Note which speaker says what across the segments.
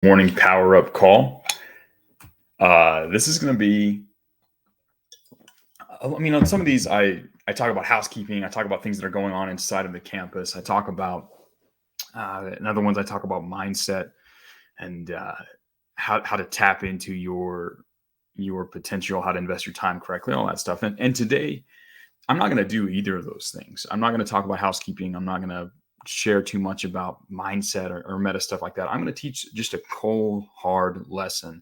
Speaker 1: Morning power up call. This is going to be, on some of these, I talk about housekeeping. I talk about things that are going on inside of the campus. I talk about, in other ones, I talk about mindset and how to tap into your potential, how to invest your time correctly, all that stuff. And today, I'm not going to do either of those things. I'm not going to talk about housekeeping. I'm not going to share too much about mindset or meta stuff like that. I'm going to teach just a cold, hard lesson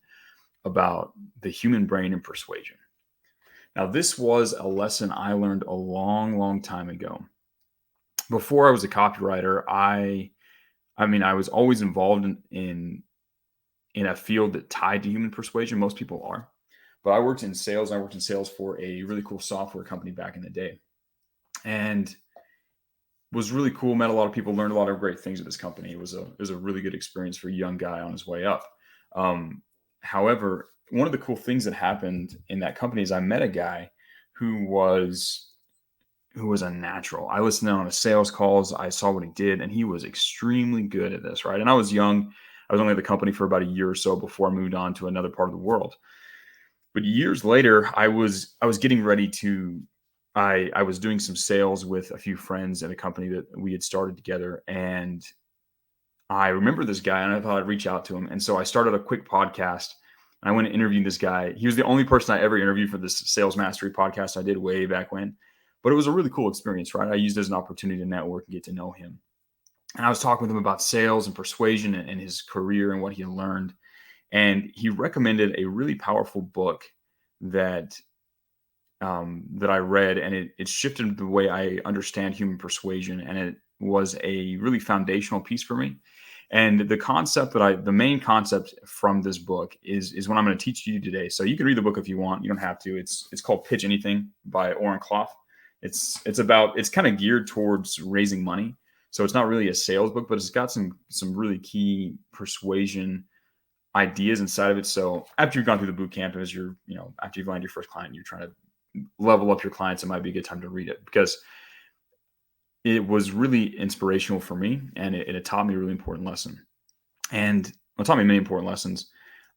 Speaker 1: about the human brain and persuasion. Now, this was a lesson I learned a long, long time ago. Before I was a copywriter, I was always involved in a field that tied to human persuasion. Most people are. But I worked in sales. I worked in sales for a really cool software company back in the day. And was really cool, met a lot of people, learned a lot of great things at this company. It was a really good experience for a young guy on his way up. However, one of the cool things that happened in that company is I met a guy who was a natural. I listened in on his sales calls. I saw what he did, and he was extremely good at this, right? And I was young. I was only at the company for about a year or so before I moved on to another part of the world. But years later, I was getting ready to I was doing some sales with a few friends at a company that we had started together. And I remember this guy and I thought I'd reach out to him. And so I started a quick podcast. And I went and interviewed this guy. He was the only person I ever interviewed for this Sales Mastery podcast I did way back when. But it was a really cool experience, right? I used it as an opportunity to network and get to know him. And I was talking with him about sales and persuasion and his career and what he had learned. And he recommended a really powerful book that I read, and it shifted the way I understand human persuasion, and it was a really foundational piece for me. And the main concept from this book is what I'm going to teach you today. So you can read the book if you want. You don't have to. It's called Pitch Anything by Oren Klaff. It's kind of geared towards raising money. So it's not really a sales book, but it's got some really key persuasion ideas inside of it. So after you've gone through the boot camp, after you've landed your first client, you're trying to level up your clients, it might be a good time to read it because it was really inspirational for me, and it taught me a really important lesson. And it taught me many important lessons.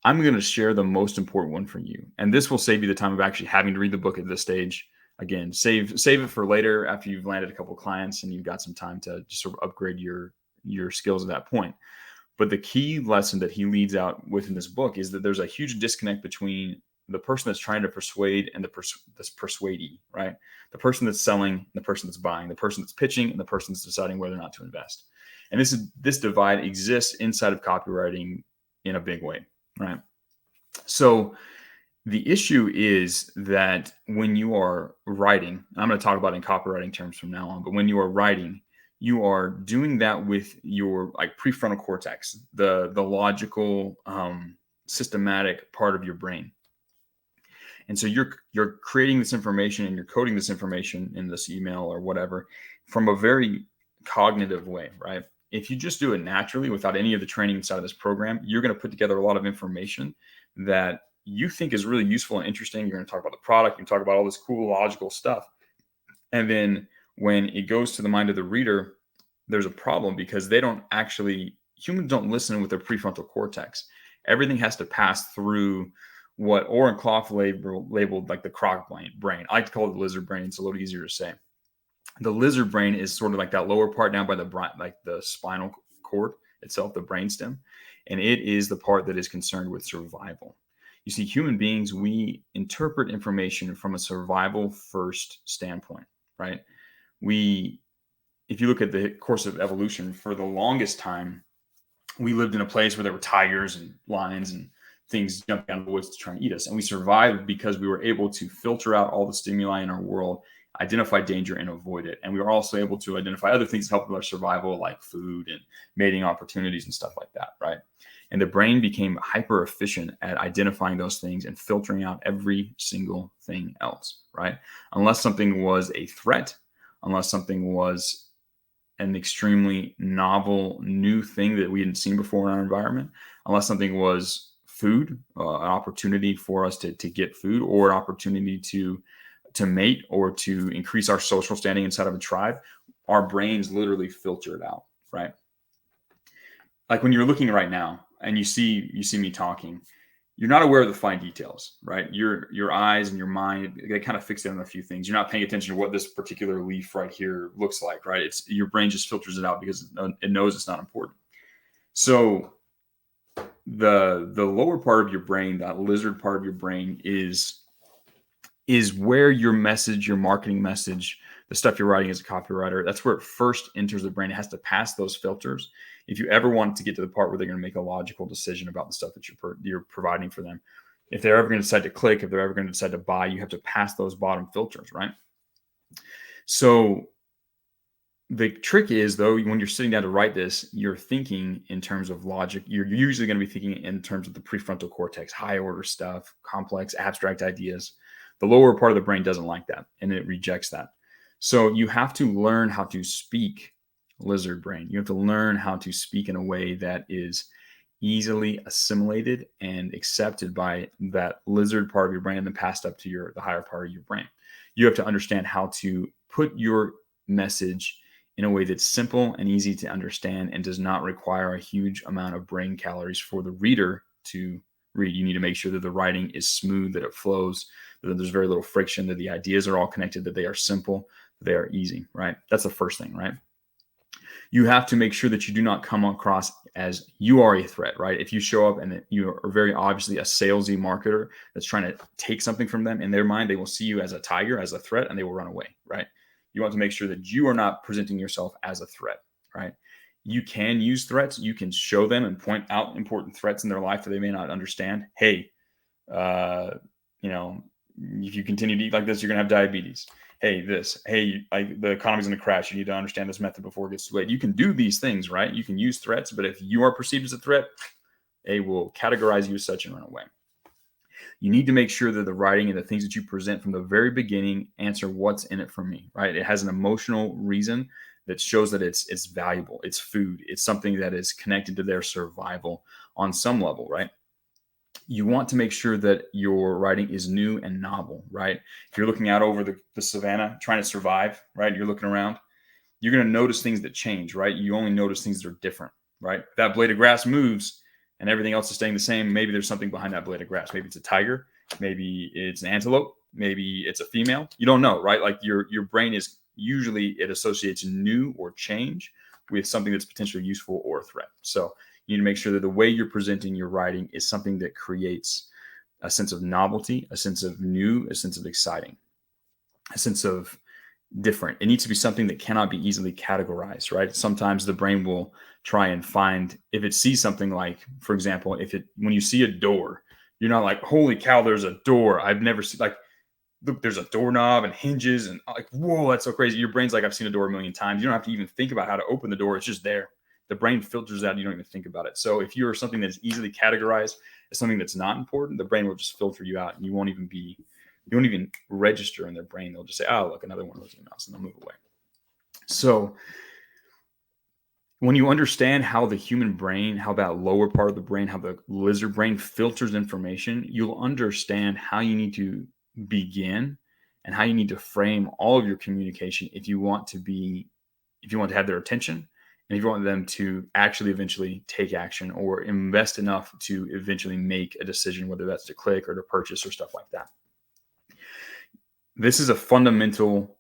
Speaker 1: I'm going to share the most important one for you, and this will save you the time of actually having to read the book at this stage. Again, save it for later after you've landed a couple of clients and you've got some time to just sort of upgrade your skills at that point. But the key lesson that he leads out with in this book is that there's a huge disconnect between the person that's trying to persuade and the persuadee, right? The person that's selling and the person that's buying, the person that's pitching and the person that's deciding whether or not to invest. And this divide exists inside of copywriting in a big way, right? So the issue is that when you are writing, I'm going to talk about in copywriting terms from now on, but when you are writing, you are doing that with your prefrontal cortex, the logical, systematic part of your brain. And so you're creating this information and you're coding this information in this email or whatever from a very cognitive way, right? If you just do it naturally without any of the training inside of this program, you're going to put together a lot of information that you think is really useful and interesting. You're going to talk about the product, you can talk about all this cool logical stuff. And then when it goes to the mind of the reader, there's a problem because humans don't listen with their prefrontal cortex. Everything has to pass through what Oren Klaff labeled like the croc brain. I like to call it the lizard brain. It's a little easier to say. The lizard brain is sort of like that lower part down by the spinal cord itself, the brainstem. And it is the part that is concerned with survival. You see, human beings, we interpret information from a survival first standpoint, right? If you look at the course of evolution, for the longest time, we lived in a place where there were tigers and lions and things jumping out of the woods to try and eat us. And we survived because we were able to filter out all the stimuli in our world, identify danger, and avoid it. And we were also able to identify other things that help with our survival, like food and mating opportunities and stuff like that, right? And the brain became hyper efficient at identifying those things and filtering out every single thing else, right? Unless something was a threat, unless something was an extremely novel new thing that we hadn't seen before in our environment, unless something was food, an opportunity for us to get food, or an opportunity to mate or to increase our social standing inside of a tribe, our brains literally filter it out, right? Like when you're looking right now, and you see me talking, you're not aware of the fine details, right? Your eyes and your mind, they kind of fixate on a few things. You're not paying attention to what this particular leaf right here looks like, right? It's your brain just filters it out because it knows it's not important. So the lower part of your brain, that lizard part of your brain, is where your message, your marketing message, the stuff you're writing as a copywriter, that's where it first enters the brain. It has to pass those filters. If you ever want to get to the part where they're going to make a logical decision about the stuff that you're providing for them, if they're ever going to decide to click, if they're ever going to decide to buy, you have to pass those bottom filters, right? So the trick is, though, when you're sitting down to write this, you're thinking in terms of logic. You're usually going to be thinking in terms of the prefrontal cortex, high order stuff, complex, abstract ideas. The lower part of the brain doesn't like that, and it rejects that. So you have to learn how to speak lizard brain. You have to learn how to speak in a way that is easily assimilated and accepted by that lizard part of your brain and then passed up to the higher part of your brain. You have to understand how to put your message in a way that's simple and easy to understand and does not require a huge amount of brain calories for the reader to read. You need to make sure that the writing is smooth, that it flows, that there's very little friction, that the ideas are all connected, that they are simple, that they are easy, right? That's the first thing, right? You have to make sure that you do not come across as you are a threat, right? If you show up and you are very obviously a salesy marketer that's trying to take something from them, in their mind, they will see you as a tiger, as a threat, and they will run away, right? You want to make sure that you are not presenting yourself as a threat, right? You can use threats. You can show them and point out important threats in their life that they may not understand. Hey, if you continue to eat like this, you're going to have diabetes. Hey, the economy's going to crash. You need to understand this method before it gets too late. You can do these things, right? You can use threats, but if you are perceived as a threat, they will categorize you as such and run away. You need to make sure that the writing and the things that you present from the very beginning answer what's in it for me, right? It has an emotional reason that shows that it's valuable. It's food. It's something that is connected to their survival on some level, right? You want to make sure that your writing is new and novel, right? If you're looking out over the savannah trying to survive, right? You're looking around, you're going to notice things that change, right? You only notice things that are different, right? If that blade of grass moves and everything else is staying the same, maybe there's something behind that blade of grass. Maybe it's a tiger, maybe it's an antelope, maybe it's a female. You don't know, right? Like your brain is usually, it associates new or change with something that's potentially useful or a threat. So you need to make sure that the way you're presenting your writing is something that creates a sense of novelty, a sense of new, a sense of exciting, a sense of different. It needs to be something that cannot be easily categorized, right? Sometimes the brain will try and find, if it sees something like, for example, when you see a door, you're not like, holy cow, there's a door. I've never seen, like, look, there's a doorknob and hinges and like, whoa, that's so crazy. Your brain's like, I've seen a door a million times. You don't have to even think about how to open the door. It's just there. The brain filters out. You don't even think about it. So if you're something that's easily categorized as something that's not important, the brain will just filter you out and you won't even register in their brain. They'll just say, oh, look, another one of those emails, and they'll move away. So when you understand how the human brain, how that lower part of the brain, how the lizard brain filters information, you'll understand how you need to begin and how you need to frame all of your communication if you want to have their attention and if you want them to actually eventually take action or invest enough to eventually make a decision, whether that's to click or to purchase or stuff like that. This is a fundamental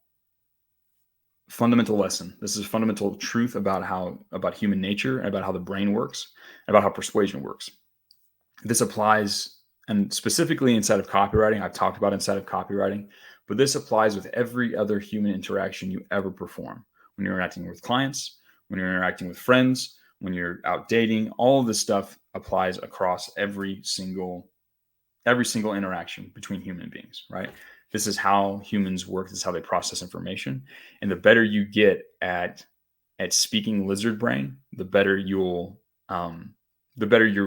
Speaker 1: lesson. This is a fundamental truth about human nature and about how the brain works, and about how persuasion works. This applies, and specifically inside of copywriting, I've talked about inside of copywriting, but this applies with every other human interaction you ever perform. When you're interacting with clients, when you're interacting with friends, when you're out dating, all of this stuff applies across every single interaction between human beings, right? This is how humans work. This is how they process information. And the better you get at speaking lizard brain, the better your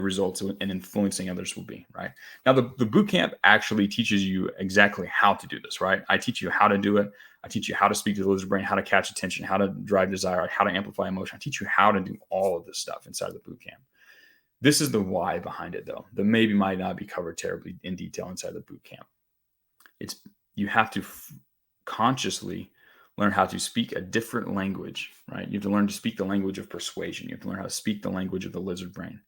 Speaker 1: results in influencing others will be, right? Now, the boot camp actually teaches you exactly how to do this, right? I teach you how to do it. I teach you how to speak to the lizard brain, how to catch attention, how to drive desire, how to amplify emotion. I teach you how to do all of this stuff inside of the boot camp. This is the why behind it, though, that maybe might not be covered terribly in detail inside the boot camp. You have to consciously learn how to speak a different language, right? You have to learn to speak the language of persuasion. You have to learn how to speak the language of the lizard brain.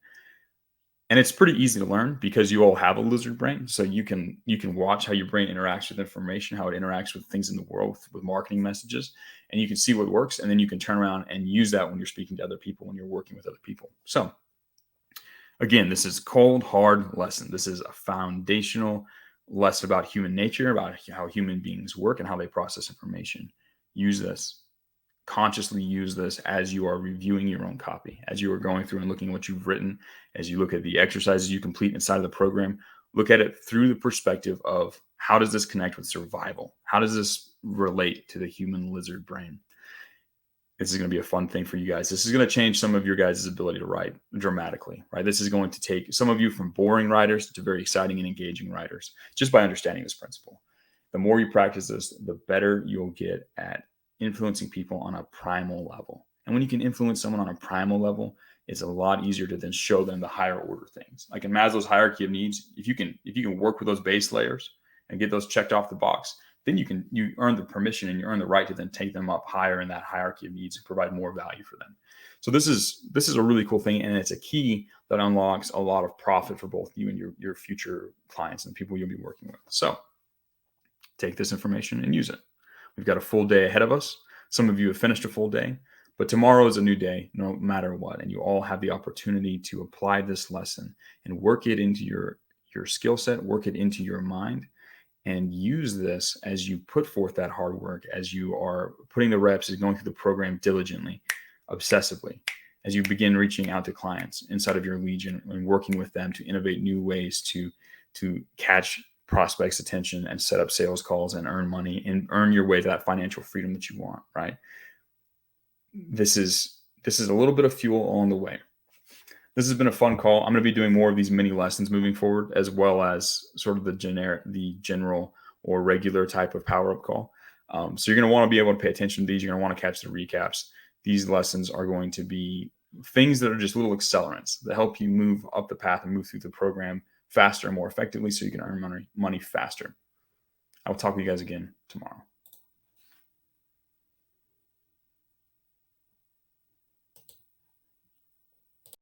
Speaker 1: And it's pretty easy to learn because you all have a lizard brain. So you can watch how your brain interacts with information, how it interacts with things in the world, with marketing messages, and you can see what works. And then you can turn around and use that when you're speaking to other people, when you're working with other people. So again, this is cold, hard lesson. This is a foundational lesson about human nature, about how human beings work and how they process information. Use this. Consciously use this as you are reviewing your own copy, as you are going through and looking at what you've written, as you look at the exercises you complete inside of the program. Look at it through the perspective of how does this connect with survival? How does this relate to the human lizard brain? This is going to be a fun thing for you guys. This is going to change some of your guys' ability to write dramatically, right? This is going to take some of you from boring writers to very exciting and engaging writers just by understanding this principle. The more you practice this, the better you'll get at influencing people on a primal level. And when you can influence someone on a primal level, it's a lot easier to then show them the higher order things. Like in Maslow's hierarchy of needs, if you can work with those base layers and get those checked off the box, then you earn the permission and you earn the right to then take them up higher in that hierarchy of needs and provide more value for them. So this is a really cool thing, and it's a key that unlocks a lot of profit for both you and your future clients and people you'll be working with. So take this information and use it. We've got a full day ahead of us. Some of you have finished a full day, but tomorrow is a new day, no matter what. And you all have the opportunity to apply this lesson and work it into your skill set, work it into your mind, and use this as you put forth that hard work, as you are putting the reps, as going through the program diligently, obsessively, as you begin reaching out to clients inside of your legion and working with them to innovate new ways to catch prospects' attention and set up sales calls and earn money and earn your way to that financial freedom that you want, right? This is a little bit of fuel along the way. This has been a fun call. I'm going to be doing more of these mini lessons moving forward, as well as sort of the general or regular type of power up call. So you're going to want to be able to pay attention to these. You're going to want to catch the recaps. These lessons are going to be things that are just little accelerants that help you move up the path and move through the program faster and more effectively so you can earn money faster. I will talk to you guys again tomorrow.